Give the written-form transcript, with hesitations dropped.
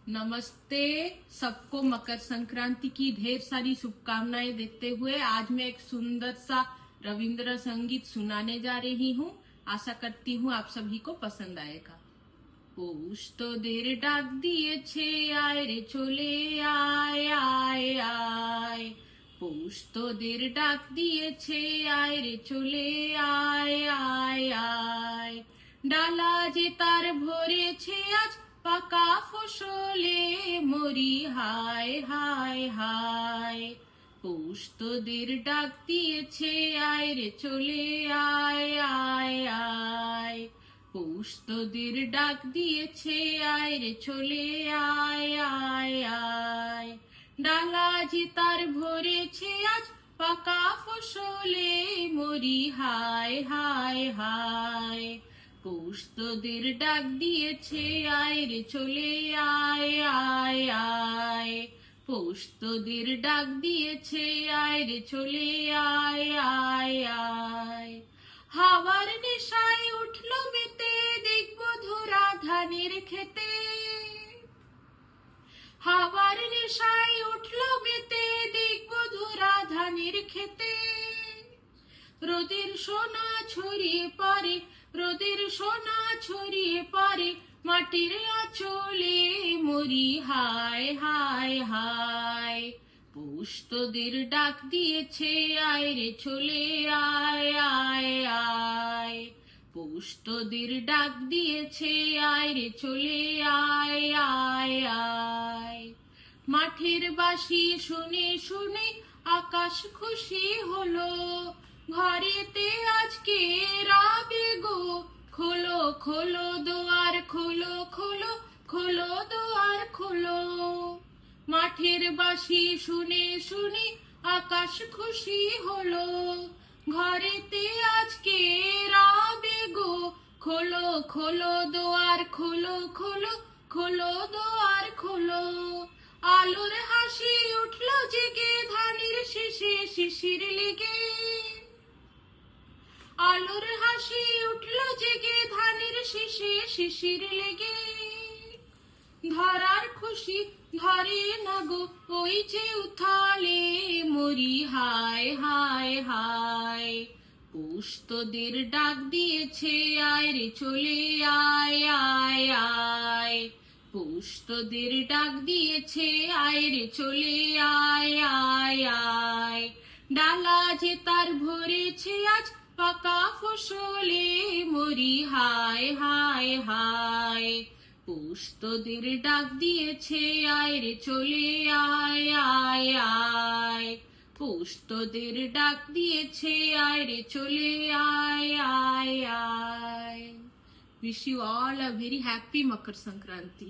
नमस्ते। सबको मकर संक्रांति की ढेर सारी शुभकामनाएं देते हुए आज मैं एक सुंदर सा रविंद्र संगीत सुनाने जा रही हूँ। आशा करती हूँ आप सभी को पसंद आएगा। पौष तो देर डाक दिए छे आए रे चोले आए आए आए। पौष तो देर डाक दिए छे आए रे चोले आए आए आए। डाला जे तार भोरे छे आज পাকা ফসলে মরি হায় হায় হায়। পৌষ তোদের ডাক দিয়েছে আয় রে চলে আয় আয় আয়। পৌষ তোদের ডাক দিয়েছে আয় রে চলে আয় আয় আয়। ডালা যে তার ভরেছে আজ পাকা ফসলে মরি হায় হায় হায়। পৌষ তোদের ডাক দিয়েছে আয় রে চলে আয় আয় আয়। পৌষ তোদের ডাক দিয়েছে আয় রে চলে আয় আয় আয়। হাওয়ার নেশায় উঠলো মেতে দেখবো ধরা ধানের খেতে। হাওয়ার নেশায় উঠলো মেতে দেখবো ধরা ধানের খেতে। রোদের সোনা ছড়িয়ে পারে রোদের সোনা ছড়িয়ে পারে মাটির আঁচলে মরি হায় হায় হায়। পৌষ তোদের ডাক দিয়েছে আয় রে চলে আয় আয় আয়। পৌষ তোদের ডাক দিয়েছে আয় রে চলে আয় আয় আয়। মাঠের বাঁশি শুনে শুনে আকাশ খুশি হলো। ঘরেতে আজকে রাবে গো খোলো খোলো দোয়ার খোলো খোলো খোলো দোয়ার খোলো। মাঠের বাঁশি শুনে শুনে আকাশ খুশি হলো। ঘরেতে আজকে রাবে গো খোলো খোলো দোয়ার খোলো খোলো খোলো দোয়ার খোলো। আলোর হাসি উঠলো জেগে ধানের শীষে শিশির লেগে। আলোর হাসি উঠলো জেগে ধানের শীষে শিশির লেগে। ধরার খুশি ধরে না গো ওই যে উথালে মরি হায় হায় হায়। পৌষ তোদের ডাক দিয়েছে আয় রে চলে আয় আয় আয়। পৌষ তোদের ডাক দিয়েছে আয় রে চলে আয় আয় আয়। ডালা যে তার ভরেছে আজ পাকা ফসলে মরি হায় হায় হায়। পৌষ তোদের ডাক দিয়েছে আয় রে চলে আয় আয় আয়। পৌষ তোদের ডাক দিয়েছে আয় রে চলে আয় আয় আয়। Wish you all a very happy Makar Sankranti.